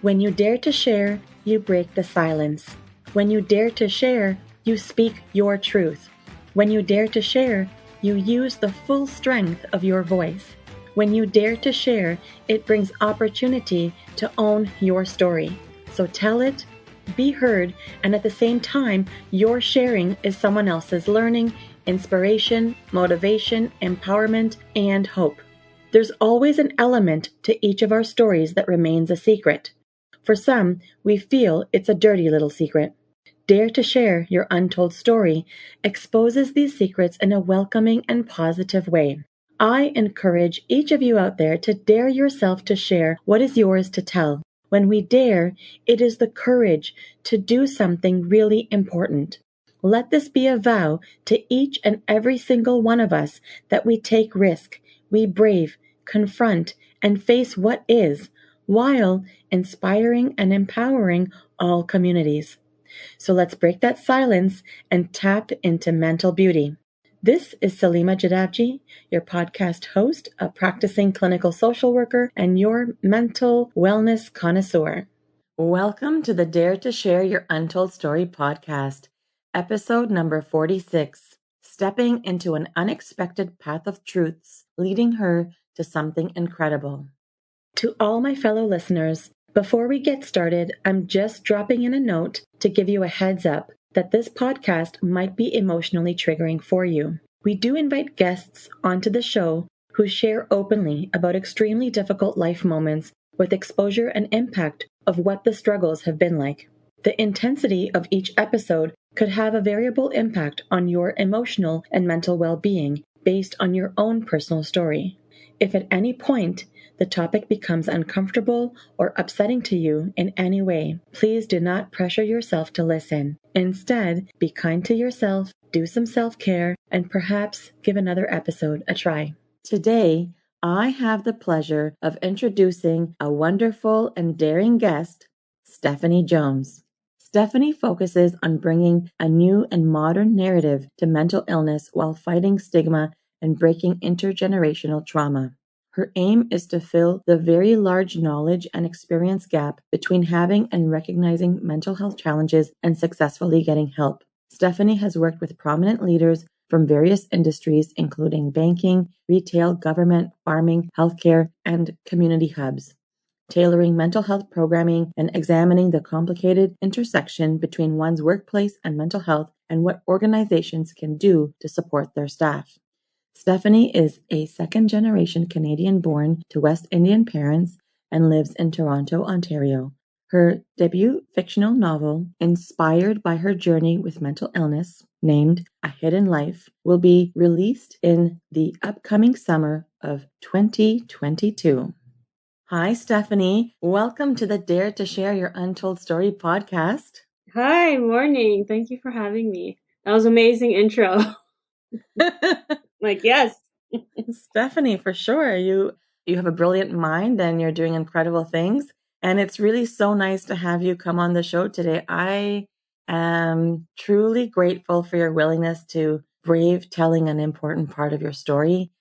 When you dare to share, you break the silence. When you dare to share, you speak your truth. When you dare to share, you use the full strength of your voice. When you dare to share, it brings opportunity to own your story. So tell it, be heard, and at the same time, your sharing is someone else's learning, inspiration, motivation, empowerment, and hope. There's always an element to each of our stories that remains a secret. For some, we feel it's a dirty little secret. Dare to share your untold story exposes these secrets in a welcoming and positive way. I encourage each of you out there to dare yourself to share what is yours to tell. When we dare, it is the courage to do something really important. Let this be a vow to each and every single one of us that we take risk, we brave, confront, and face what is, while inspiring and empowering all communities. So let's break that silence and tap into mental beauty. This is Salima Jadabji, your podcast host, a practicing clinical social worker, and your mental wellness connoisseur. Welcome to the Dare to Share Your Untold Story podcast, episode number 46, Stepping into an Unexpected Path of Truths, Leading Her to Something Incredible. To all my fellow listeners, before we get started, I'm just dropping in a note to give you a heads up that this podcast might be emotionally triggering for you. We do invite guests onto the show who share openly about extremely difficult life moments with exposure and impact of what the struggles have been like. The intensity of each episode could have a variable impact on your emotional and mental well-being based on your own personal story. If at any point the topic becomes uncomfortable or upsetting to you in any way, please do not pressure yourself to listen. Instead, be kind to yourself, do some self-care, and perhaps give another episode a try. Today, I have the pleasure of introducing a wonderful and daring guest, Stephanie Jones. Stephanie focuses on bringing a new and modern narrative to mental illness while fighting stigma and breaking intergenerational trauma. Her aim is to fill the very large knowledge and experience gap between having and recognizing mental health challenges and successfully getting help. Stephanie has worked with prominent leaders from various industries, including banking, retail, government, farming, healthcare, and community hubs, tailoring mental health programming and examining the complicated intersection between one's workplace and mental health and what organizations can do to support their staff. Stephanie is a second-generation Canadian born to West Indian parents and lives in Toronto, Ontario. Her debut fictional novel, inspired by her journey with mental illness, named A Hidden Life, will be released in the upcoming summer of 2022. Hi, Stephanie. Welcome to the Dare to Share Your Untold Story podcast. Hi, morning. Thank you for having me. That was an amazing intro. Yes. Stephanie, for sure. You have a brilliant mind and you're doing incredible things. And it's really so nice to have you come on the show today. I am truly grateful for your willingness to brave telling an important part of your story.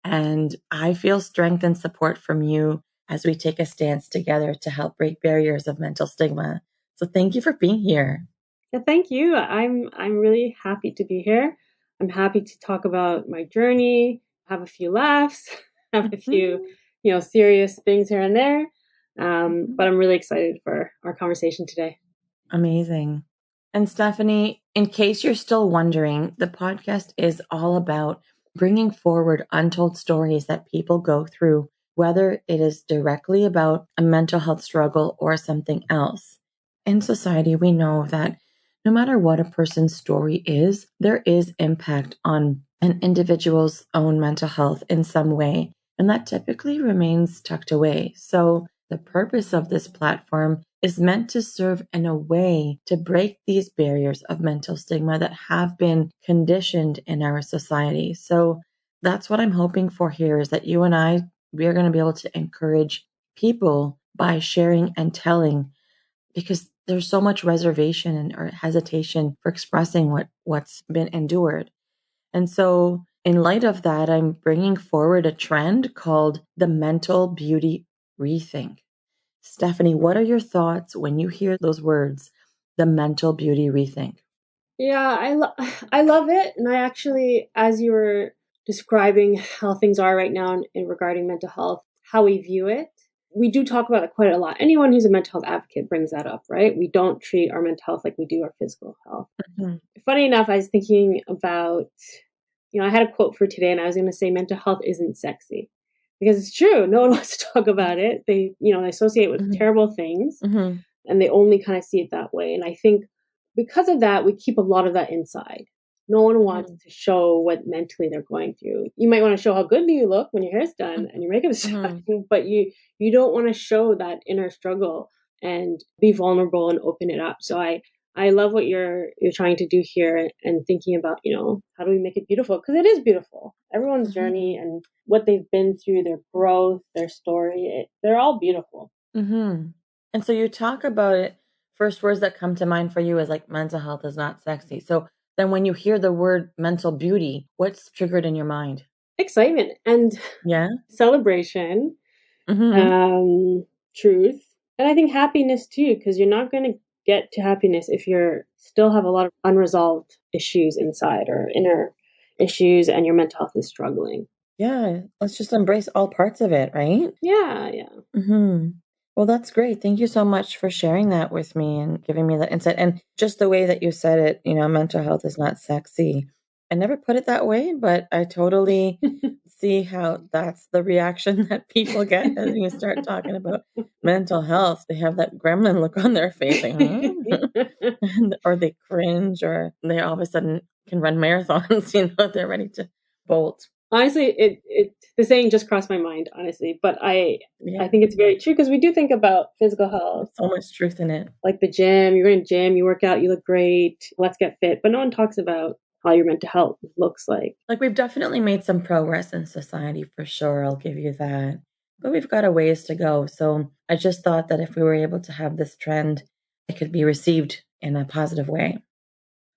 And I feel strength and support from you as we take a stance together to help break barriers of mental stigma. So thank you for being here. Yeah, thank you. I'm really happy to be here. I'm happy to talk about my journey, have a few laughs, have a few, serious things here and there. But I'm really excited for our conversation today. Amazing. And Stephanie, in case you're still wondering, the podcast is all about bringing forward untold stories that people go through, whether it is directly about a mental health struggle or something else. In society, we know that no matter what a person's story is, there is impact on an individual's own mental health in some way, and that typically remains tucked away. So the purpose of this platform is meant to serve in a way to break these barriers of mental stigma that have been conditioned in our society. So that's what I'm hoping for here, is that you and we are going to be able to encourage people by sharing and telling, because there's so much reservation or hesitation for expressing what's been endured. And so in light of that, I'm bringing forward a trend called the mental beauty rethink. Stephanie, what are your thoughts when you hear those words, the mental beauty rethink? Yeah, I love it. And I actually, as you were describing how things are right now in regarding mental health, how we view it, we do talk about it quite a lot. Anyone who's a mental health advocate brings that up, right? We don't treat our mental health like we do our physical health. Mm-hmm. Funny enough, I was thinking about, I had a quote for today and I was going to say mental health isn't sexy because it's true. No one wants to talk about it. They associate it with Mm-hmm. terrible things Mm-hmm. and they only kind of see it that way. And I think because of that, we keep a lot of that inside. No one wants Mm-hmm. to show what mentally they're going through. You might want to show how good you look when your hair's done and your makeup's Mm-hmm. done, but you don't want to show that inner struggle and be vulnerable and open it up. So I love what you're trying to do here and thinking about, how do we make it beautiful? Because it is beautiful. Everyone's journey and what they've been through, their growth, their story, they're all beautiful. Mm-hmm. And so you talk about it, first words that come to mind for you is like mental health is not sexy. So then when you hear the word mental beauty, what's triggered in your mind? Excitement and Yeah. celebration, Mm-hmm. um, truth, and I think happiness too, because you're not going to get to happiness if you're still have a lot of unresolved issues inside or inner issues and your mental health is struggling. Yeah. Let's just embrace all parts of it, right? Yeah, yeah. Mm-hmm. Well, that's great. Thank you so much for sharing that with me and giving me that insight. And just the way that you said it, mental health is not sexy. I never put it that way, but I totally see how that's the reaction that people get as you start talking about mental health. They have that gremlin look on their face, like, huh? Or they cringe, or they all of a sudden can run marathons, they're ready to bolt. Honestly, it the saying just crossed my mind, honestly, but I Yeah, think it's very true because we do think about physical health, there's so much truth in it. like the gym. You're in a gym, you work out, you look great. Let's get fit, but no one talks about how your mental health looks like. Like, we've definitely made some progress in society for sure, I'll give you that. But we've got a ways to go. So I just thought that if we were able to have this trend, it could be received in a positive way.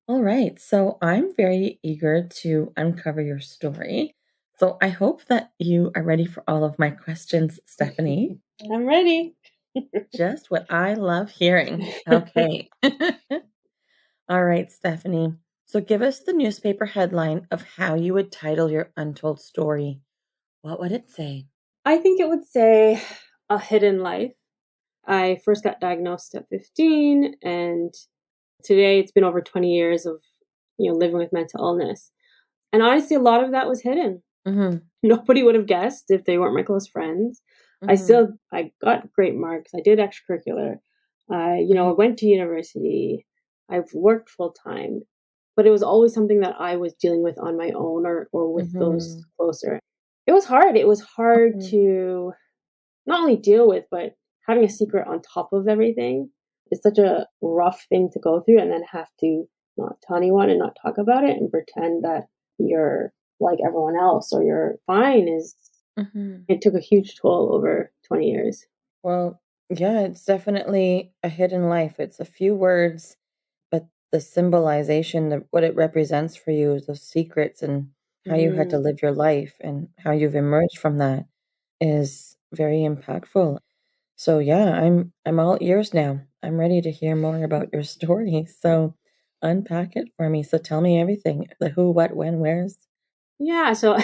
All right. So I'm very eager to uncover your story. So I hope that you are ready for all of my questions, Stephanie. I'm ready. Just what I love hearing. Okay. All right, Stephanie. So give us the newspaper headline of how you would title your untold story. What would it say? I think it would say a hidden life. I first got diagnosed at 15, and today it's been over 20 years of living with mental illness. And honestly, a lot of that was hidden. Mm-hmm. Nobody would have guessed if they weren't my close friends. Mm-hmm. I got great marks. I did extracurricular. I went to university. I've worked full time, but it was always something that I was dealing with on my own or with those Mm-hmm. closer. It was hard. It was hard Mm-hmm. to not only deal with, but having a secret on top of everything is such a rough thing to go through and then have to not tell anyone and not talk about it and pretend that you're like everyone else or you're fine is Mm-hmm. it took a huge toll over 20 years. Well, yeah, it's definitely a hidden life. It's a few words, but the symbolization of what it represents for you is those secrets and how you had to Mm. live your life and how you've emerged from that is very impactful. So yeah, I'm all ears now. I'm ready to hear more about your story. So unpack it for me. So tell me everything. The who, what, when, where's. Yeah, so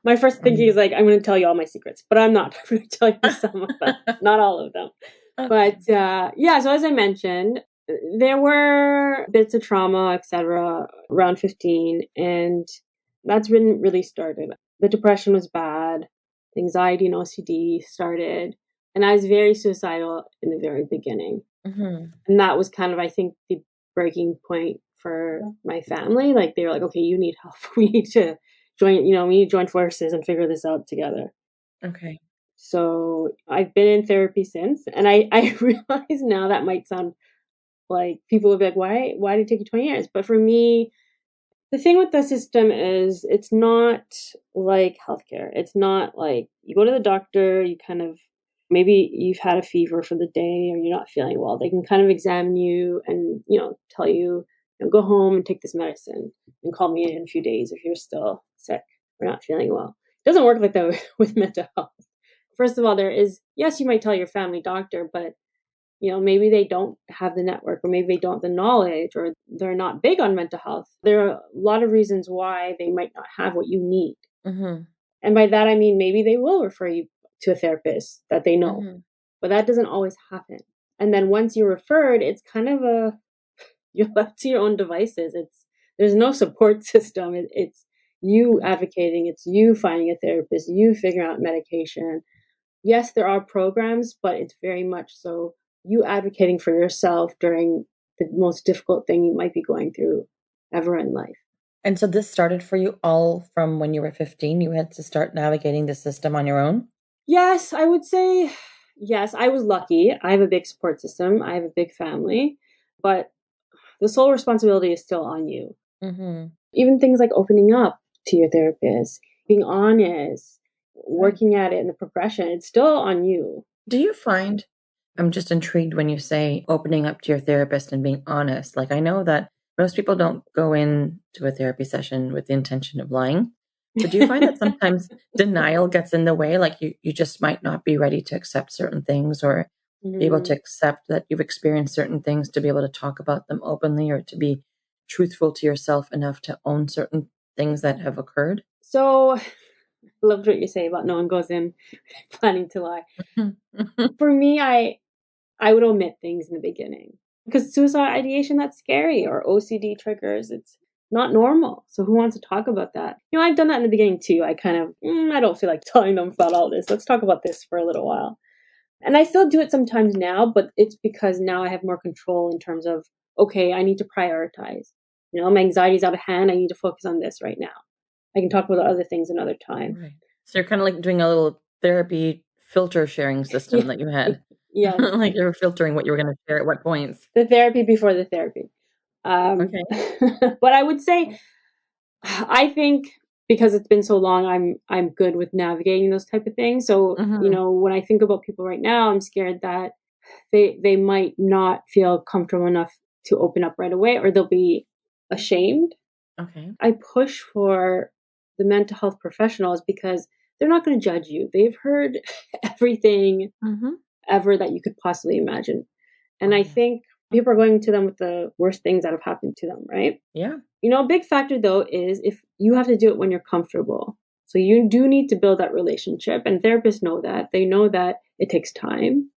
my first thinking is Mm. like I'm going to tell you all my secrets, but I'm not. I'm going to tell you some of them, not all of them. Okay. But yeah, so as I mentioned, there were bits of trauma, etc., around 15, and that's when really started. The depression was bad, the anxiety and OCD started, and I was very suicidal in the very beginning. Mm-hmm. And that was kind of, I think, the breaking point for my family. Like they were like, okay, you need help. We need to we need to join forces and figure this out together. Okay. So I've been in therapy since, and I realize now that might sound like people would be like, why did it take you 20 years? But for me, the thing with the system is it's not like healthcare. It's not like you go to the doctor, you kind of maybe you've had a fever for the day or you're not feeling well. They can kind of examine you and, tell you, go home and take this medicine and call me in a few days if you're still sick or not feeling well. It doesn't work like that with mental health. first of all, there is, yes, you might tell your family doctor, but maybe they don't have the network, or maybe they don't have the knowledge, or they're not big on mental health. There are a lot of reasons why they might not have what you need. Mm-hmm. And by that, I mean, maybe they will refer you to a therapist that they know, Mm-hmm. but that doesn't always happen. And then once you're referred, it's kind of you're left to your own devices. There's no support system. It's you advocating, it's you finding a therapist, you figuring out medication. Yes, there are programs, but it's very much so you advocating for yourself during the most difficult thing you might be going through ever in life. And so this started for you all from when you were 15. You had to start navigating the system on your own? Yes, I would say yes. I was lucky. I have a big support system. I have a big family, but the sole responsibility is still on you. Mm-hmm. Even things like opening up to your therapist, being honest, working at it in the progression, it's still on you. Do you find, I'm just intrigued when you say opening up to your therapist and being honest. Like, I know that most people don't go into a therapy session with the intention of lying. But do you find that sometimes denial gets in the way? Like you just might not be ready to accept certain things, or be able to accept that you've experienced certain things, to be able to talk about them openly, or to be truthful to yourself enough to own certain things that have occurred? So, I loved what you say about no one goes in planning to lie. For me, I would omit things in the beginning, because suicide ideation, that's scary, or OCD triggers, it's not normal. So who wants to talk about that? I've done that in the beginning too. I kind of, I don't feel like telling them about all this. Let's talk about this for a little while. And I still do it sometimes now, but it's because now I have more control in terms of, okay, I need to prioritize. My anxiety's out of hand. I need to focus on this right now. I can talk about other things another time. Right. So you're kind of like doing a little therapy filter sharing system that you had. Yes. Like you were filtering what you were going to share at what points. The therapy before the therapy. Okay. But I would say, I think because it's been so long, I'm good with navigating those type of things. So, when I think about people right now, I'm scared that they might not feel comfortable enough to open up right away, or they'll be ashamed. Okay. I push for the mental health professionals because they're not going to judge you. They've heard everything ever that you could possibly imagine. And I think people are going to them with the worst things that have happened to them, right? Yeah. A big factor though is if you have to do it when you're comfortable. So you do need to build that relationship, and therapists know that. They know that it takes time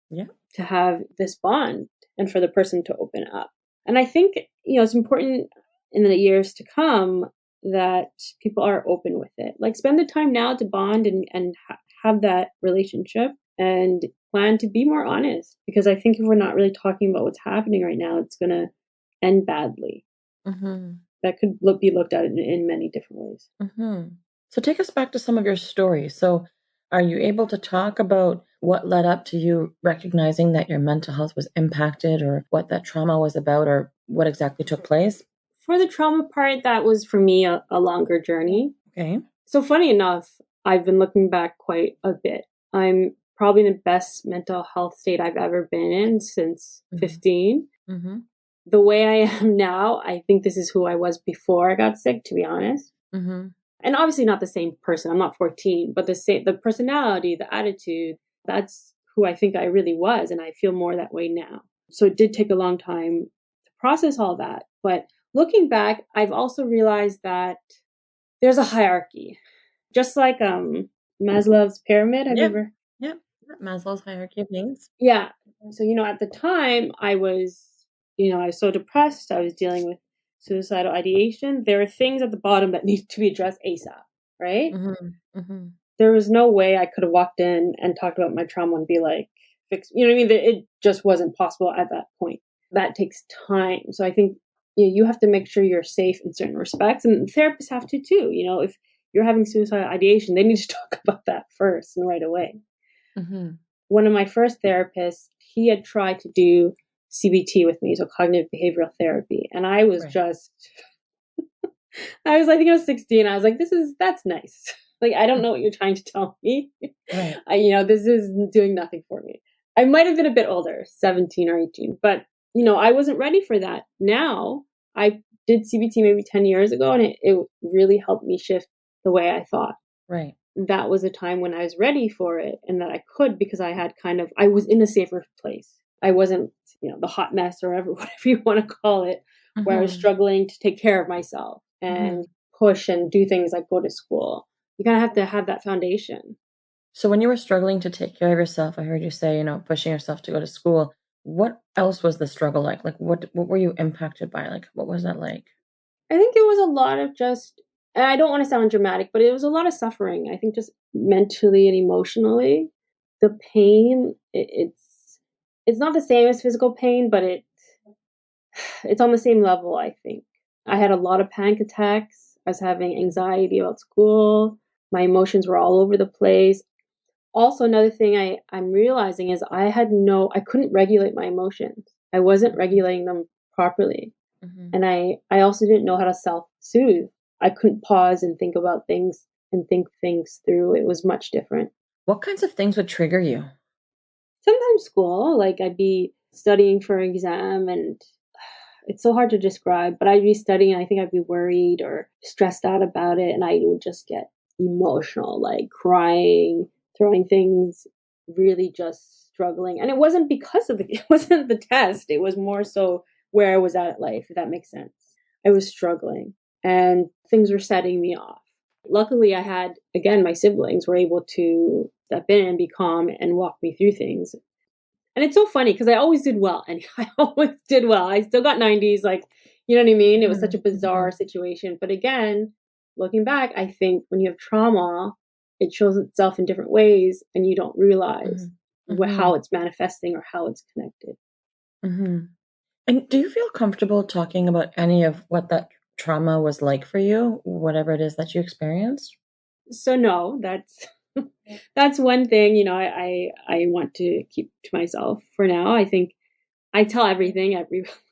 to have this bond and for the person to open up. And I think, it's important in the years to come that people are open with it. Like, spend the time now to bond and have that relationship, and plan to be more honest. Because I think if we're not really talking about what's happening right now, it's going to end badly. That could be looked at in many different ways. So take us back to some of your stories. So are you able to talk about what led up to you recognizing that your mental health was impacted, or what that trauma was about, or what exactly took place? For the trauma part, that was for me a longer journey. Okay. So funny enough, I've been looking back quite a bit. I'm probably in the best mental health state I've ever been in since 15. The way I am now, I think this is who I was before I got sick, to be honest. And obviously not the same person. I'm not 14, but the personality, the attitude, that's who I think I really was. And I feel more that way now. So it did take a long time to process all that. But looking back, I've also realized that there's a hierarchy. Just like Maslow's pyramid. Have you ever? Yeah. Maslow's hierarchy of needs. Yeah. So, at the time I was so depressed. I was dealing with suicidal ideation. There are things at the bottom that need to be addressed ASAP, right? There was no way I could have walked in and talked about my trauma and be like, fix, you know what I mean? It just wasn't possible at that point. That takes time. So I think you have to make sure you're safe in certain respects, and therapists have to too. If you're having suicidal ideation, they need to talk about that first and right away. One of my first therapists, he had tried to do CBT with me, so cognitive behavioral therapy. And I was I think I was 16. I was like, that's nice. Like, I don't know what you're trying to tell me. Right. This is doing nothing for me. I might have been a bit older, 17 or 18, but I wasn't ready for that. Now I did CBT maybe 10 years ago, and it really helped me shift the way I thought. Right. that was a time when I was ready for it and that I could, because I was in a safer place. I wasn't, the hot mess or whatever you want to call it, where I was Mm-hmm. struggling to take care of myself and Mm-hmm. push and do things like go to school. You kind of have to have that foundation. So when you were struggling to take care of yourself, I heard you say, pushing yourself to go to school. What else was the struggle like? Like what were you impacted by? Like what was that like? I think it was a lot of just, and I don't want to sound dramatic, but it was a lot of suffering. I think just mentally and emotionally, the pain, it's not the same as physical pain, but it's on the same level, I think. I had a lot of panic attacks. I was having anxiety about school. My emotions were all over the place. Also, another thing I'm realizing is I couldn't regulate my emotions. I wasn't regulating them properly. Mm-hmm. And I also didn't know how to self-soothe. I couldn't pause and think about things and think things through. It was much different. What kinds of things would trigger you? Sometimes school, like I'd be studying for an exam and it's so hard to describe, but I'd be studying and I think I'd be worried or stressed out about it and I would just get emotional, like crying, throwing things, really just struggling. And it wasn't because of it wasn't the test. It was more so where I was at life, if that makes sense. I was struggling and things were setting me off. Luckily I had, again, my siblings were able to step in and be calm and walk me through things. And it's so funny because I always did well, and I always did well. I still got 90s, like, you know what I mean? It was such a Mm-hmm. bizarre situation. But again, looking back, I think when you have trauma, it shows itself in different ways, and you don't realize Mm-hmm. Mm-hmm. how it's manifesting or how it's connected. Mm-hmm. And do you feel comfortable talking about any of what that trauma was like for you, whatever it is that you experienced? So no, that's one thing. I want to keep to myself for now. I think I tell everything.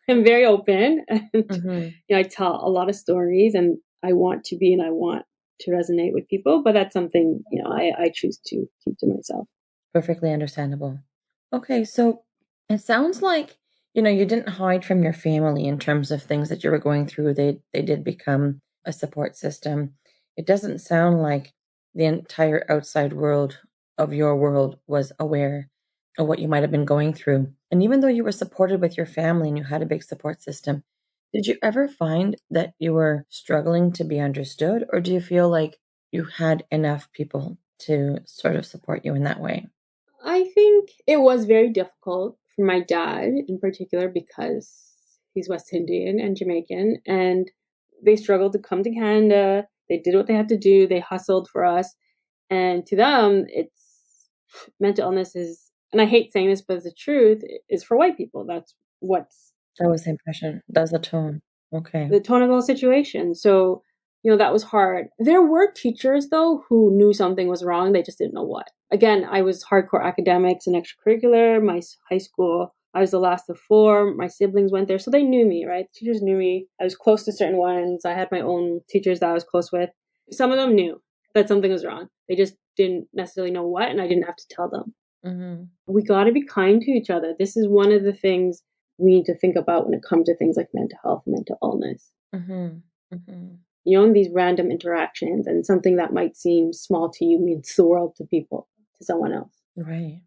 I'm very open, and Mm-hmm. I tell a lot of stories, and I want to be, and I want to resonate with people. But that's something I choose to keep to myself. Perfectly understandable. Okay, so it sounds like, you didn't hide from your family in terms of things that you were going through. They did become a support system. It doesn't sound like the entire outside world of your world was aware of what you might have been going through. And even though you were supported with your family and you had a big support system, did you ever find that you were struggling to be understood, or do you feel like you had enough people to sort of support you in that way? I think it was very difficult for my dad in particular because he's West Indian and Jamaican, and they struggled to come to Canada. They did what they had to do. They hustled for us, and to them, it's mental illness is, and I hate saying this, but it's the truth, is for white people. That's what's That was the impression. That was the tone. Okay. the tone of the whole situation. So, that was hard. There were teachers though who knew something was wrong. They just didn't know what. Again, I was hardcore academics and extracurricular. My high school, I was the last of four. My siblings went there. So they knew me, right? Teachers knew me. I was close to certain ones. I had my own teachers that I was close with. Some of them knew that something was wrong. They just didn't necessarily know what, and I didn't have to tell them. Mm-hmm. We got to be kind to each other. This is one of the things we need to think about when it comes to things like mental health and mental illness. Mm-hmm. Mm-hmm. In these random interactions, and something that might seem small to you means the world to people, to someone else. Right.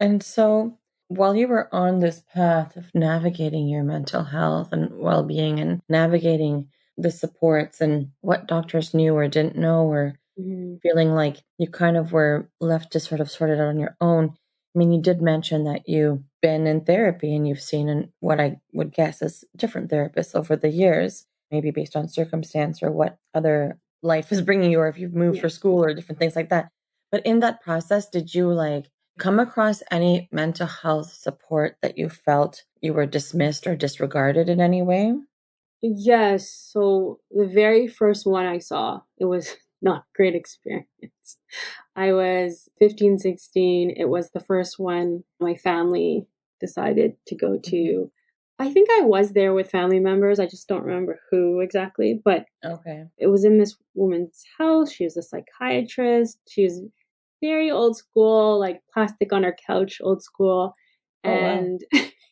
And so while you were on this path of navigating your mental health and well-being and navigating the supports and what doctors knew or didn't know, or Mm-hmm. feeling like you kind of were left to sort of sort it out on your own. I mean, you did mention that you've been in therapy and you've seen what I would guess is different therapists over the years, maybe based on circumstance or what other life is bringing you, or if you've moved for Yes. school or different things like that. But in that process, did you like come across any mental health support that you felt you were dismissed or disregarded in any way? Yes. So the very first one I saw, it was not a great experience. I was 15, 16. It was the first one my family decided to go Mm-hmm. to. I think I was there with family members. I just don't remember who exactly, but Okay. it was in this woman's house. She was a psychiatrist. She was very old school, like plastic on her couch, old school. Oh, wow. And,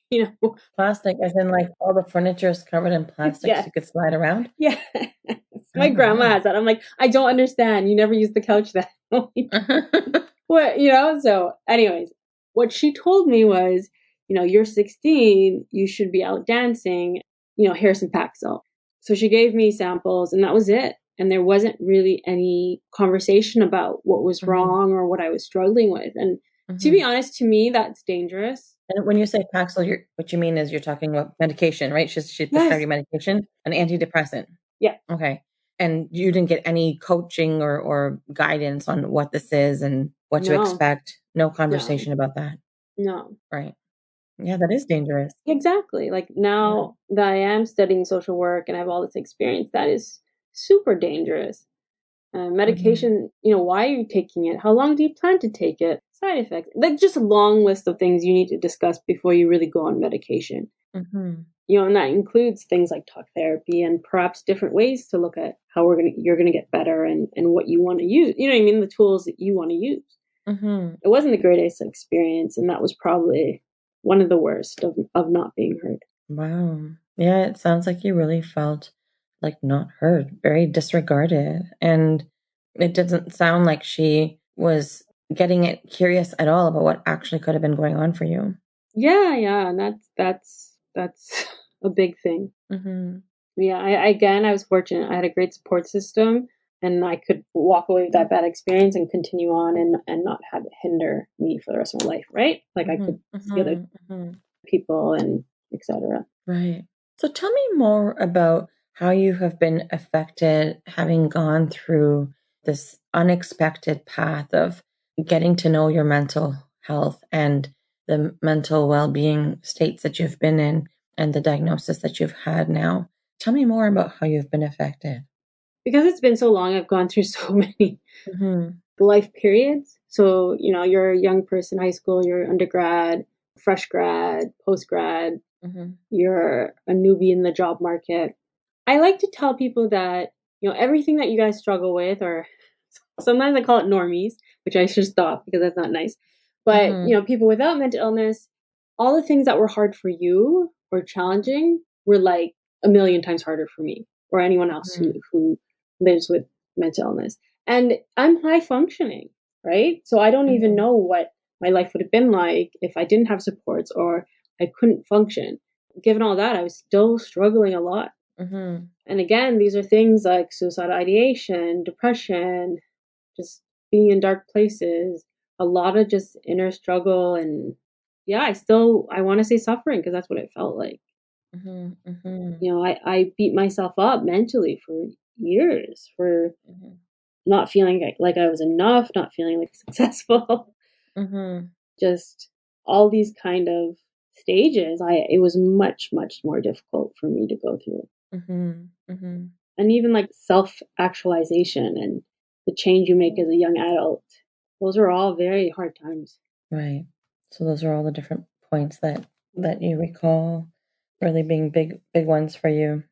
you know, Plastic, as in like all the furniture is covered in plastic so yes, you could slide around? yes. My Oh, grandma wow. has that. I'm like, I don't understand. You never use the couch then. What, so anyways, what she told me was, you're 16, you should be out dancing, here's some Paxil. So she gave me samples and that was it. And there wasn't really any conversation about what was Mhm, wrong or what I was struggling with. And to be mhm. honest, to me, that's dangerous. And when you say Paxil, what you mean is you're talking about medication, right? She prescribed Yes. you medication, an antidepressant. Yeah. Okay. And you didn't get any coaching or guidance on what this is and what to No, expect. No no, conversation about that. no. Right. Yeah, that is dangerous. Exactly. Like Yeah. now that I am studying social work and I have all this experience, that is super dangerous. Mhm. Medication, why are you taking it? How long do you plan to take it? Side effects. Like just a long list of things you need to discuss before you really go on medication. Mhm. And that includes things like talk therapy and perhaps different ways to look at how you're gonna get better and what you want to use. You know what I mean? The tools that you want to use. Mhm. It wasn't the greatest experience, and that was probably one of the worst of not being heard. Wow. Yeah, it sounds like you really felt like not heard, very disregarded. And it doesn't sound like she was getting it curious at all about what actually could have been going on for you. Yeah, yeah, and that's a big thing. Mhm. Yeah, I was fortunate. I had a great support system, and I could walk away with that bad experience and continue on and not have it hinder me for the rest of my life, right? Like I could Mhm. see other Mhm. Mhm. people and etc. Right. So tell me more about how you have been affected having gone through this unexpected path of getting to know your mental health and the mental well-being states that you've been in and the diagnosis that you've had now. Tell me more about how you've been affected. Because it's been so long, I've gone through so many Mhm. life periods. So, you're a young person, high school, you're undergrad, fresh grad, post grad, Mhm. you're a newbie in the job market. I like to tell people that, everything that you guys struggle with, or sometimes I call it normies, which I should stop because that's not nice. But, Mhm. people without mental illness, all the things that were hard for you or challenging were like a million times harder for me or anyone else Mhm. who lives with mental illness. And I'm high functioning, right? So I don't even Mhm. know what my life would have been like if I didn't have supports or I couldn't function. Given all that, I was still struggling a lot. Mhm. And again, these are things like suicidal ideation, depression, just being in dark places, a lot of just inner struggle. And yeah, I want to say suffering because that's what it felt like. Mhm. Mhm. I beat myself up mentally for years for Mhm. not feeling like I was enough, not feeling like successful, Mhm. just all these kind of stages. It was much, much more difficult for me to go through. Mhm. Mhm. And even like self actualization and the change you make as a young adult, those are all very hard times. Right. So those are all the different points that you recall really being big ones for you.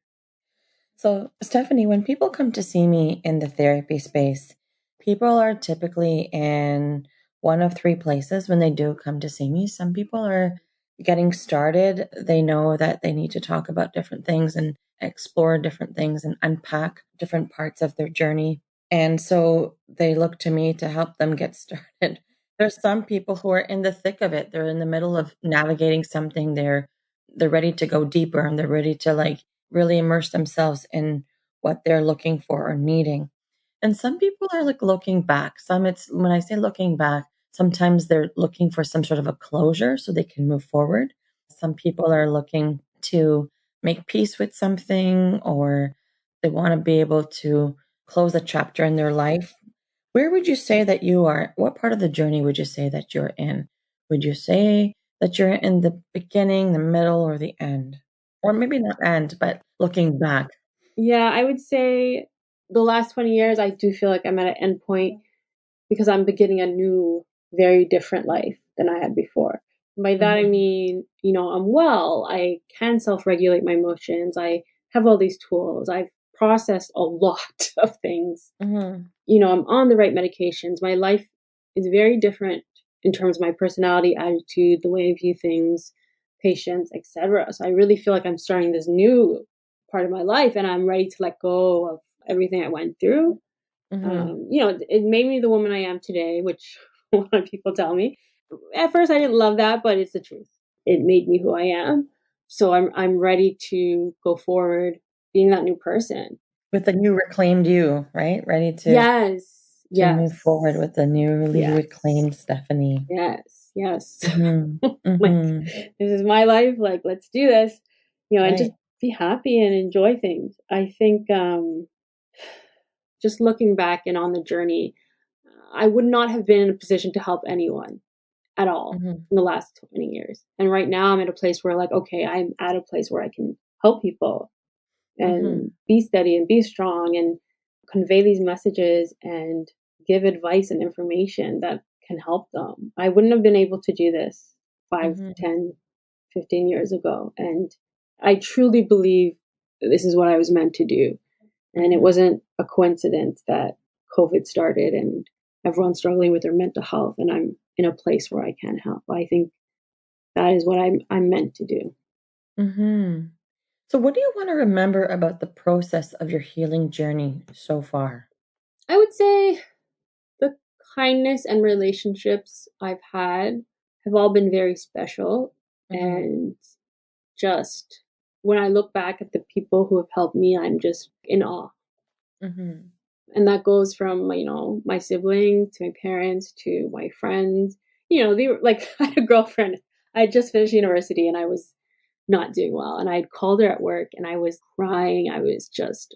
So, Stephanie, when people come to see me in the therapy space, people are typically in one of three places when they do come to see me. Some people are getting started. They know that they need to talk about different things and explore different things and unpack different parts of their journey. And so they look to me to help them get started. There's some people who are in the thick of it. They're in the middle of navigating something. They're ready to go deeper and they're ready to like really immerse themselves in what they're looking for or needing. And some people are like looking back. Some it's when I say looking back, sometimes they're looking for some sort of a closure so they can move forward. Some people are looking to make peace with something or they want to be able to close a chapter in their life. Where would you say that you are? What part of the journey would you say that you're in? Would you say that you're in the beginning, the middle, or the end? Or maybe not end, but looking back. Yeah, I would say the last 20 years, I do feel like I'm at an end point because I'm beginning a new, very different life than I had before. By that, I Mhm, mean, I'm well, I can self regulate my emotions, I have all these tools, I've processed a lot of things. mhm, I'm on the right medications. My life is very different in terms of my personality, attitude, the way I view things, patience, etc. So I really feel like I'm starting this new part of my life and I'm ready to let go everything I went through. It made me the woman I am today, which a lot of people tell me. At first, I didn't love that, but it's the truth. It made me who I am. So I'm ready to go forward, being that new person. With the new reclaimed you, right? Ready Yes, to yes, move forward with the newly yes, reclaimed Stephanie. yes. Like, Mm-hmm. this is my life. Like, let's do this, and just Right. be happy and enjoy things. I think just looking back and on the journey, I would not have been in a position to help anyone at all Mm-hmm. in the last 20 years. And right now I'm at a place where, like, okay, I'm at a place where I can help people Mm-hmm. and be steady and be strong and convey these messages and give advice and information that can help them. I wouldn't have been able to do this 5, Mm-hmm. 10, 15 years ago. And I truly believe this is what I was meant to do. And it Mm-hmm. wasn't a coincidence that COVID started and everyone's struggling with their mental health, and I'm in a place where I can help. I think that is what I'm meant to do. Mm-hmm. So, what do you want to remember about the process of your healing journey so far? I would say the kindness and relationships I've had have all been very special. Mm-hmm. And just when I look back at the people who have helped me, I'm just in awe. Mm-hmm. And that goes from, my siblings to my parents to my friends. They were like, I had a girlfriend. I had just finished university and I was not doing well. And I had called her at work and I was crying. I was just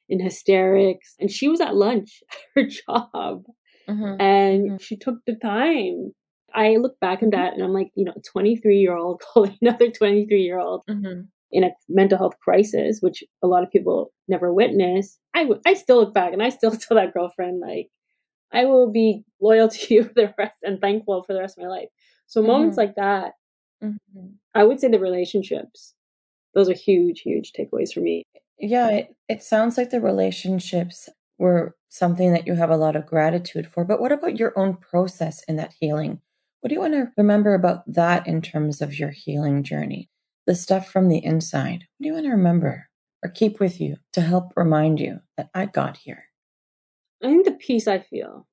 in hysterics. And she was at lunch at her job Mm-hmm. and Mm-hmm. she took the time. I look back at Mm-hmm. that and I'm like, 23-year-old calling another 23-year-old Mm-hmm. in a mental health crisis, which a lot of people never witness. I still look back and I still tell that girlfriend, like, I will be loyal to you for the rest and thankful for the rest of my life. So moments Mm-hmm. like that, Mm-hmm. I would say the relationships, those are huge, huge takeaways for me. Yeah, it sounds like the relationships were something that you have a lot of gratitude for. But what about your own process in that healing? What do you want to remember about that in terms of your healing journey? The stuff from the inside. What do you want to remember or keep with you to help remind you that I got here? I think the peace I feel,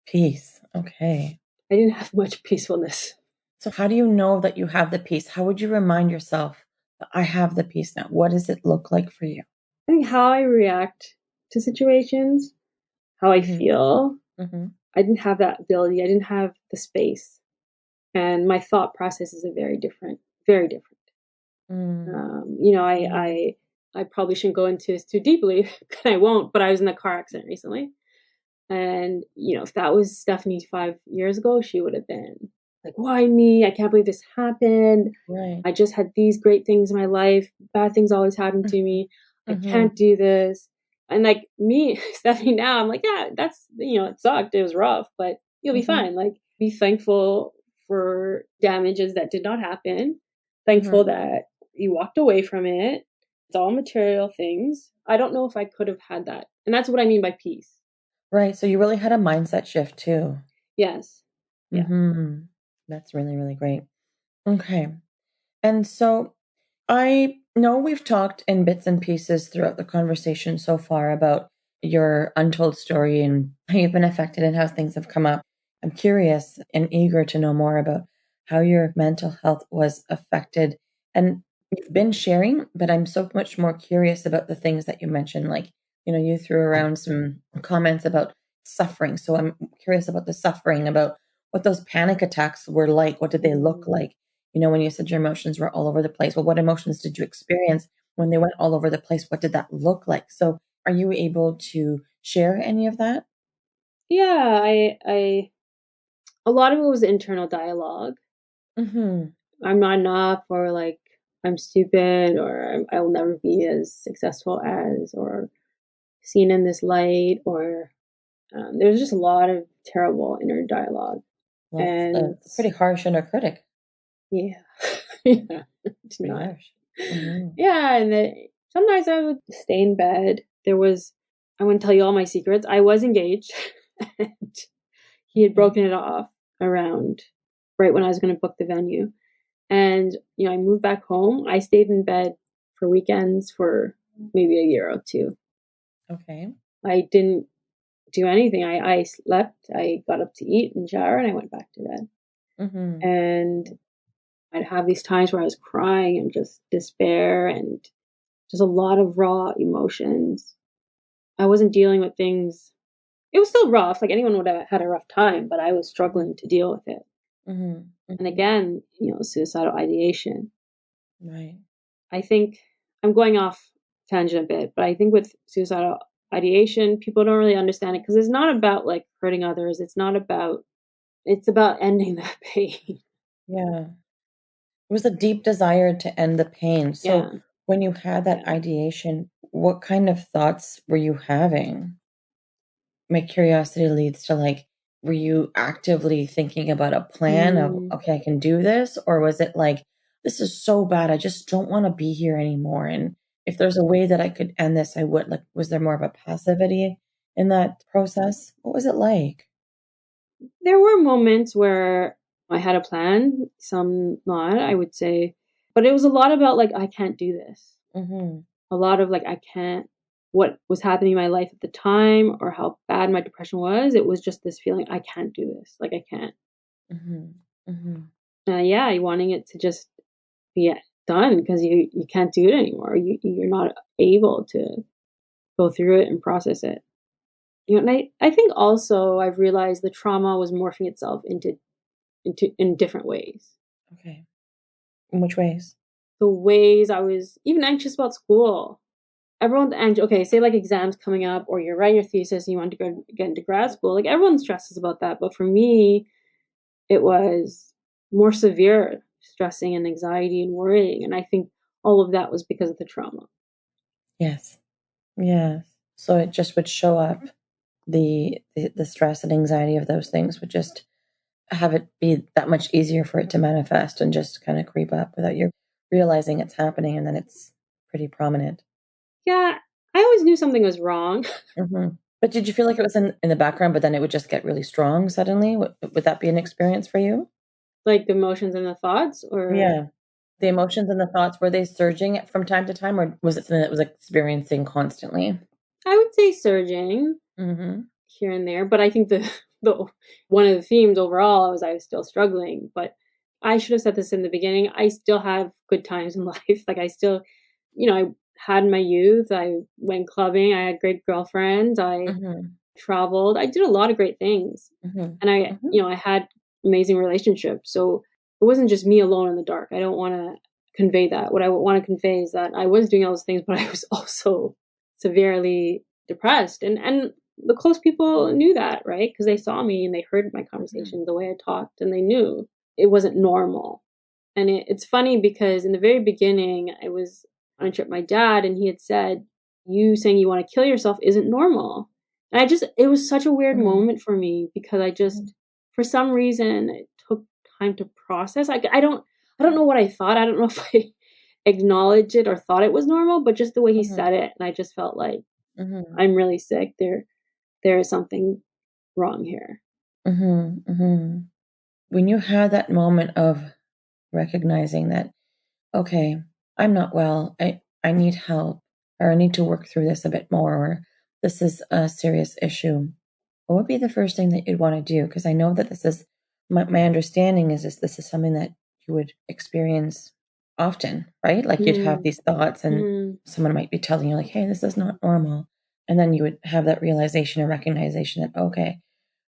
Peace. Okay. I didn't have much peacefulness. So, how do you know that you have the peace? How would you remind yourself that I have the peace now? What does it look like for you? I think how I react to situations, how I Mm-hmm. feel, Mm-hmm. I didn't have that ability. I didn't have the space. And my thought processes are very different, very different. Mm-hmm. I probably shouldn't go into this too deeply, and I won't, but I was in a car accident recently. And, if that was Stephanie 5 years ago, she would have been like, why me? I can't believe this happened. Right. I just had these great things in my life. Bad things always happen to me. I Mm-hmm. can't do this. And like me, Stephanie, now I'm like, yeah, that's, it sucked. It was rough, but you'll be Mm-hmm. fine. Like, be thankful for damages that did not happen. Thankful Mm-hmm. that you walked away from it. It's all material things. I don't know if I could have had that. And that's what I mean by peace. Right. So you really had a mindset shift too. Yes. Yeah. Mm-hmm. That's really, really great. Okay. And so I know we've talked in bits and pieces throughout the conversation so far about your untold story and how you've been affected and how things have come up. I'm curious and eager to know more about how your mental health was affected. And you've been sharing, but I'm so much more curious about the things that you mentioned. Like, you threw around some comments about suffering. So I'm curious about the suffering, about what those panic attacks were like. What did they look like? When you said your emotions were all over the place, well, what emotions did you experience when they went all over the place? What did that look like? So, are you able to share any of that? Yeah, I a lot of it was internal dialogue. Mm-hmm. I'm not enough, or like I'm stupid, or I will never be as successful as, or seen in this light, or there's just a lot of terrible inner dialogue. Well, And it's a pretty harsh inner critic. yeah, yeah, it's Pretty not. harsh. Mm-hmm. Yeah, and sometimes I would stay in bed. I wouldn't tell you all my secrets. I was engaged, and he had Mm-hmm. broken it off around right when I was going to book the venue. And, I moved back home. I stayed in bed for weekends for maybe a year or two. Okay. I didn't do anything. I slept, I got up to eat and shower, and I went back to bed. Mm-hmm. And I'd have these times where I was crying and just despair and just a lot of raw emotions. I wasn't dealing with things. It was still rough. Like anyone would have had a rough time, but I was struggling to deal with it. Mm-hmm. And Mm-hmm. again, suicidal ideation. Right. I think I'm going off tangent a bit, but I think with suicidal ideation, people don't really understand it because it's not about like hurting others. It's about ending that pain. Yeah. It was a deep desire to end the pain. So Yeah. when you had that Yeah. ideation, what kind of thoughts were you having? My curiosity leads to like, were you actively thinking about a plan of, Mm, okay, I can do this? Or was it like, this is so bad, I just don't want to be here anymore? And if there's a way that I could end this, I would. Like, was there more of a passivity in that process? What was it like? there were moments where I had a plan, some not, I would say, but it was a lot about like, I can't do this. Mm-hmm. A lot of like, I can't, what was happening in my life at the time or how bad my depression was. It was just this feeling, I can't do this. Like, I can't. Mm-hmm. Mm-hmm. Yeah, wanting it to just be done because you can't do it anymore. You're not able to go through it and process it. And I think also I've realized the trauma was morphing itself into in different ways. Okay. In which ways? The ways I was even anxious about school. Everyone's anxious. Okay, say like exams coming up, or you're writing your thesis and you want to go get into grad school. Like everyone stresses about that, but for me, it was more severe stressing and anxiety and worrying. And I think all of that was because of the trauma. Yes. Yes. So it just would show up. The stress and anxiety of those things would just have it be that much easier for it to manifest and just kind of creep up without you realizing it's happening, and then it's pretty prominent. Yeah, I always knew something was wrong. Hmm. But did you feel like it was in the background, but then it would just get really strong suddenly? Would that be an experience for you? Like the emotions and the thoughts, or Yeah. The emotions and the thoughts, were they surging from time to time, or was it something that was experiencing constantly? I would say surging Hmm. here and there. But I think the one of the themes overall was I was still struggling. But I should have said this in the beginning. I still have good times in life. Like I still, I had my youth. I went clubbing. I had great girlfriends. I Hmm. traveled. I did a lot of great things, Hmm. and Hmm. I had amazing relationships. So it wasn't just me alone in the dark. I don't want to convey that. What I want to convey is that I was doing all those things, but I was also severely depressed, and the close people knew that, right? Because they saw me and they heard my conversations, the way I talked, and they knew it wasn't normal. And it's funny because in the very beginning, I was on a trip with my dad, and he had said, "You saying you want to kill yourself isn't normal." And it was such a weird Hmm. moment for me because for some reason, it took time to process. I don't know what I thought. I don't know if I acknowledged it or thought it was normal, but just the way he Hmm. said it, and I just felt like Hmm. I'm really sick. There is something wrong here. Hmm. Hmm. When you had that moment of recognizing that, okay, I'm not well, I need help, or I need to work through this a bit more, or this is a serious issue, what would be the first thing that you'd want to do? Because I know that this is, my understanding is this is something that you would experience often, right? Like you'd have Mm, these thoughts and mm. someone might be telling you like, hey, this is not normal. And then you would have that realization or recognition that, okay,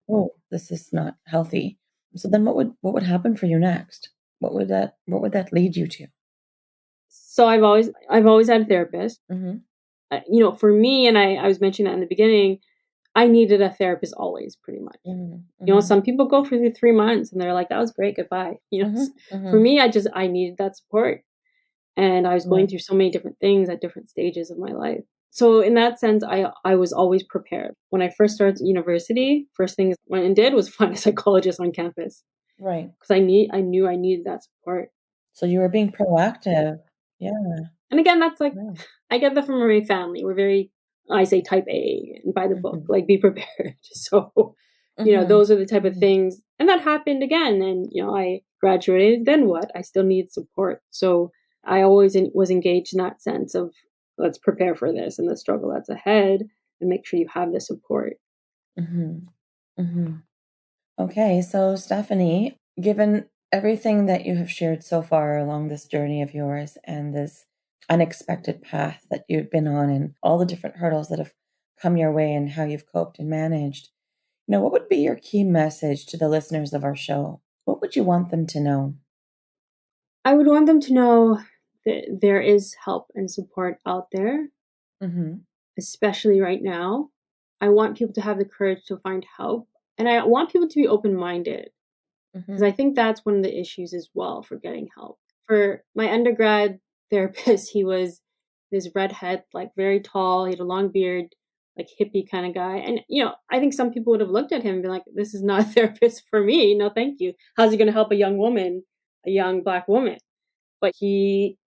oh, this is not healthy. So then what would happen for you next? What would that lead you to? So I've always had a therapist. Mhm. For me, and I was mentioning that in the beginning, I needed a therapist always, pretty much. Mhm. Mhm. Some people go for the 3 months and they're like, that was great, goodbye. Mhm. For Mhm. me, I needed that support. And I was going Yeah. through so many different things at different stages of my life. So in that sense, I was always prepared. When I first started university, first thing I went and did was find a psychologist on campus Right. because I knew I needed that support. So you were being proactive. Yeah. And again, that's like, Yeah. I get that from my family. We're very, I say type A and by the book, Mhm. like be prepared. So, Mhm. those are the type of Mhm. things. And that happened again. And, I graduated. Then what? I still need support. So I always was engaged in that sense of let's prepare for this and the struggle that's ahead. and make sure you have the support. Mm-hmm. Mm-hmm. Okay, so Stephanie, given everything that you have shared so far along this journey of yours and this unexpected path that you've been on and all the different hurdles that have come your way and how you've coped and managed, what would be your key message to the listeners of our show? What would you want them to know? I would want them to know that there is help and support out there, Mm-hmm. especially right now. I want people to have the courage to find help, and I want people to be open-minded, because Mm-hmm. I think that's one of the issues as well for getting help. For my undergrad therapist, he was this redhead, like very tall, he had a long beard, like hippie kind of guy. And, I think some people would have looked at him and been like, this is not a therapist for me. No, thank you. How's he going to help a young woman, a young Black woman? But he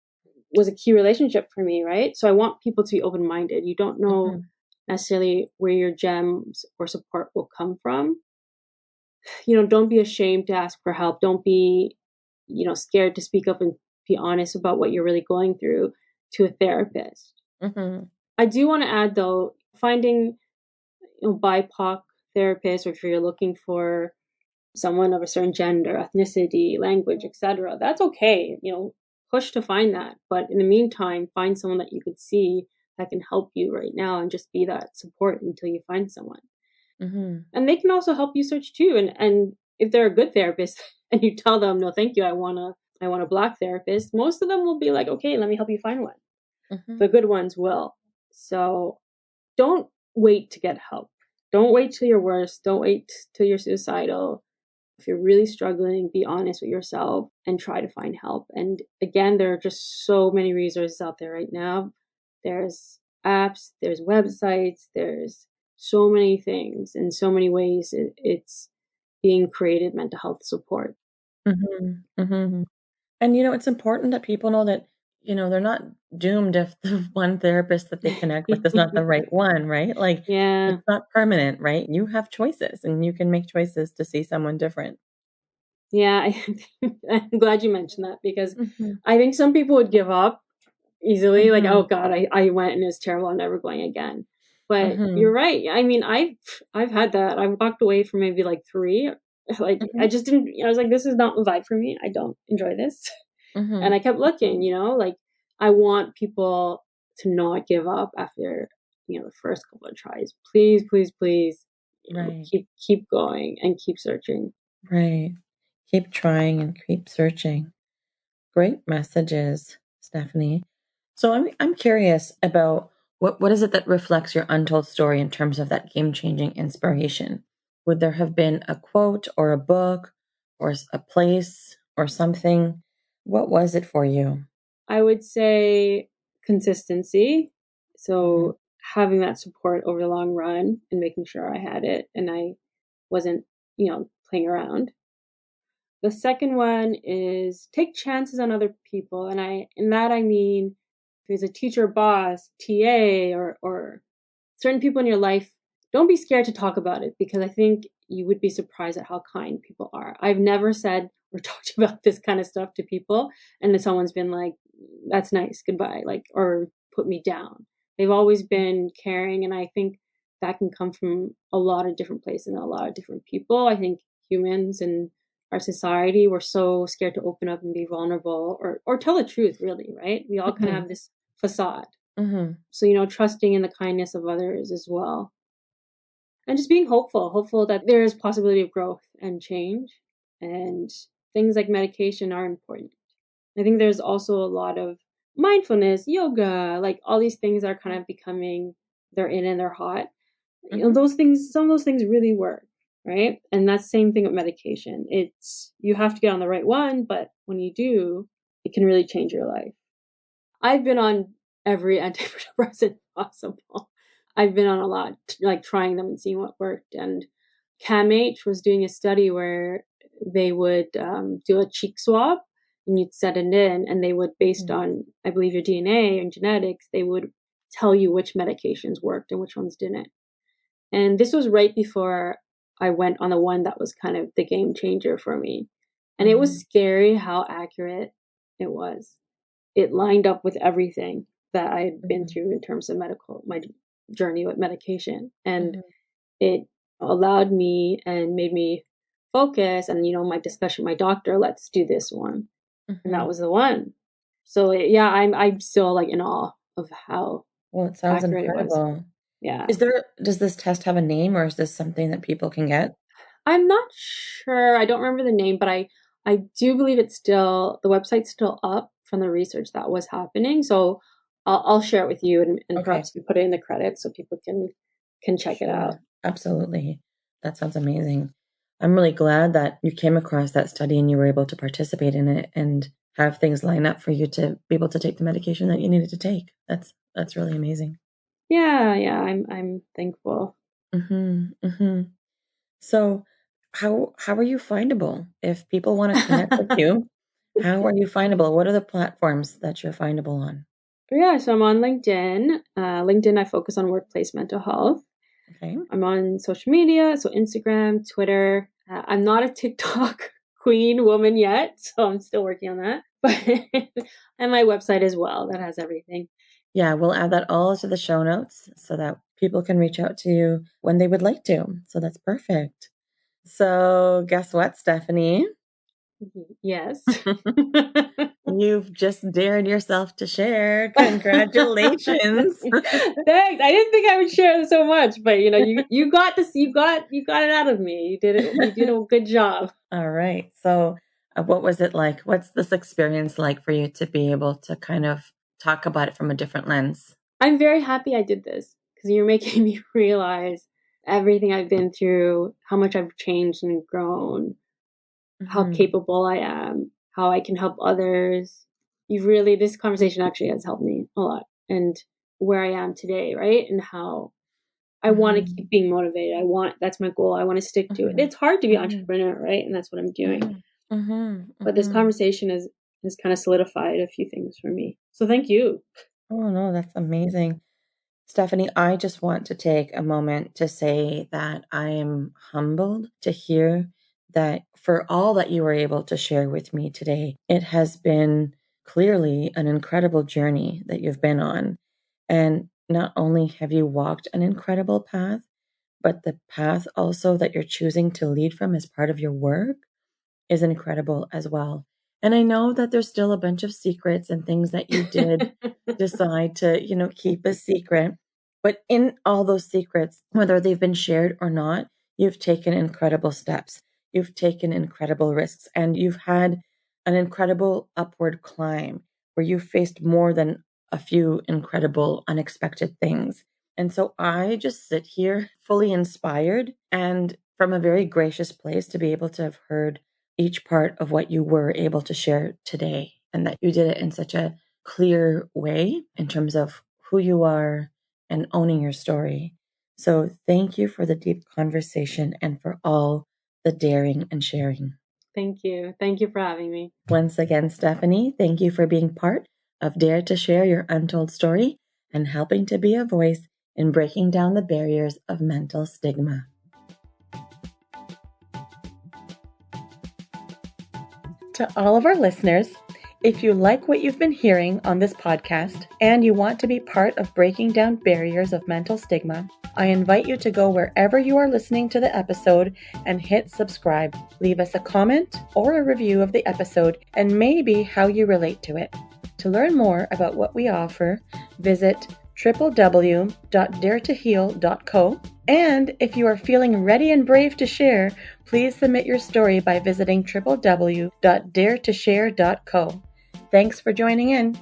was a key relationship for me, right? So I want people to be open minded. You don't know Mm-hmm. necessarily where your gems or support will come from. Don't be ashamed to ask for help. Don't be, scared to speak up and be honest about what you're really going through to a therapist. Mm-hmm. I do want to add though, finding BIPOC therapists, or if you're looking for someone of a certain gender, ethnicity, language, etc., that's okay. Push to find that. But in the meantime, find someone that you could see that can help you right now and just be that support until you find someone. Mm-hmm. And they can also help you search too. And if they're a good therapist and you tell them, no, thank you, I want a Black therapist, most of them will be like, okay, let me help you find one. Mm-hmm. The good ones will. So don't wait to get help. Don't wait till you're worse. Don't wait till you're suicidal. If you're really struggling, be honest with yourself and try to find help. And again, there are just so many resources out there right now. There's apps, there's websites, there's so many things and so many ways it's being created mental health support. Mm-hmm. Mm-hmm. And it's important that people know that, they're not doomed if the one therapist that they connect with is not the right one, right? Like Yeah. it's not permanent, right? You have choices and you can make choices to see someone different. Yeah. I'm glad you mentioned that, because Mhm. I think some people would give up easily, like, oh Mhm. God, I went and it's terrible, I'm never going again. But you're Mhm. right. I mean, I've had that. I walked away from maybe like three. Like I Mhm. just didn't. I was like, this is not a vibe for me. I don't enjoy this. And Mhm. I kept looking. Like I want people to not give up after the first couple of tries. Please, please, please. Right. Keep going and keep searching. Right. Keep trying and keep searching. Great messages, Stephanie. So I'm curious about what is it that reflects your untold story in terms of that game-changing inspiration? Would there have been a quote or a book or a place or something? What was it for you? I would say consistency. Mhm. So having that support over the long run and making sure I had it and I wasn't, playing around. The second one is take chances on other people. And in that I mean, if he's a teacher, boss, TA, or certain people in your life, don't be scared to talk about it, because I think you would be surprised at how kind people are. I've never said or talked about this kind of stuff to people and then someone's been like, that's nice, goodbye, like, or put me down. They've always been caring, and I think that can come from a lot of different places and a lot of different people. I think humans and our society, we're so scared to open up and be vulnerable or tell the truth, really, right? We all kind of Mhm. have this facade. Mhm. So, trusting in the kindness of others as well. And just being hopeful that there is possibility of growth and change. And things like medication are important. I think there's also a lot of mindfulness, yoga, like all these things are kind of becoming, they're in and they're hot. Mhm. Those things, some of those things really work, right? And that's the same thing with medication. You have to get on the right one, but when you do, it can really change your life. I've been on every antidepressant possible. I've been on a lot, like trying them and seeing what worked. And CAMH was doing a study where they would do a cheek swab and you'd set it in, and they would, based Mhm. on, I believe, your DNA and genetics, they would tell you which medications worked and which ones didn't. And this was right before I went on the one that was kind of the game changer for me. And it was Mhm. scary how accurate it was. It lined up with everything that I had been Mhm. through in terms of my journey with medication. And Mm-hmm. it allowed me and made me focus. And, my discussion, my doctor, let's do this one. And that Mm-hmm. was the one. So yeah, I'm still like in awe of how Well, it sounds accurate it was. incredible. Yeah. Does this test have a name, or is this something that people can get? I'm not sure. I don't remember the name, but I do believe the website's still up from the research that was happening. So I'll share it with you, and Okay. perhaps we put it in the credits so people can check it out. Sure. Absolutely. That sounds amazing. I'm really glad that you came across that study and you were able to participate in it and have things line up for you to be able to take the medication that you needed to take. That's really amazing. Yeah, I'm thankful. Mm-hmm. Mm-hmm. So how are you findable? If people want to connect with you, how are you findable? What are the platforms that you're findable on? Yeah, so I'm on LinkedIn. LinkedIn, I focus on workplace mental health. Okay. I'm on social media, so Instagram, Twitter. I'm not a TikTok queen woman yet, so I'm still working on that. But and my website as well that has everything. Yeah, we'll add that all to the show notes so that people can reach out to you when they would like to. So that's perfect. So guess what, Stephanie? Yes. You've just dared yourself to share. Congratulations. Thanks. I didn't think I would share so much, but you got this. You got it out of me. You did it. You did a good job. All right. So, what was it like? What's this experience like for you to be able to kind of talk about it from a different lens? I'm very happy I did this because you're making me realize everything I've been through, how much I've changed and grown, how Mm-hmm. capable I am, how I can help others. This conversation actually has helped me a lot and where I am today, right? And how I want to Mm-hmm. keep being motivated. That's my goal. I want to stick to it. Mm-hmm. It's hard to be an Mm-hmm. entrepreneur, right? And that's what I'm doing. Mm-hmm. But this Mm-hmm. conversation has kind of solidified a few things for me. So thank you. Oh, no, that's amazing. Stephanie, I just want to take a moment to say that I am humbled to hear that for all that you were able to share with me today. It has been clearly an incredible journey that you've been on. And not only have you walked an incredible path, but the path also that you're choosing to lead from as part of your work is incredible as well. And I know that there's still a bunch of secrets and things that you did decide to, keep a secret. But in all those secrets, whether they've been shared or not, you've taken incredible steps. You've taken incredible risks and you've had an incredible upward climb where you faced more than a few incredible, unexpected things. And so I just sit here fully inspired and from a very gracious place to be able to have heard each part of what you were able to share today and that you did it in such a clear way in terms of who you are and owning your story. So thank you for the deep conversation and for all the daring and sharing. Thank you. Thank you for having me. Once again, Stephanie, thank you for being part of Dare to Share Your Untold Story and helping to be a voice in breaking down the barriers of mental stigma. To all of our listeners, if you like what you've been hearing on this podcast and you want to be part of breaking down barriers of mental stigma, I invite you to go wherever you are listening to the episode and hit subscribe. Leave us a comment or a review of the episode and maybe how you relate to it. To learn more about what we offer, visit www.daretoheal.co. And if you are feeling ready and brave to share, please submit your story by visiting www.daretoshare.co. Thanks for joining in.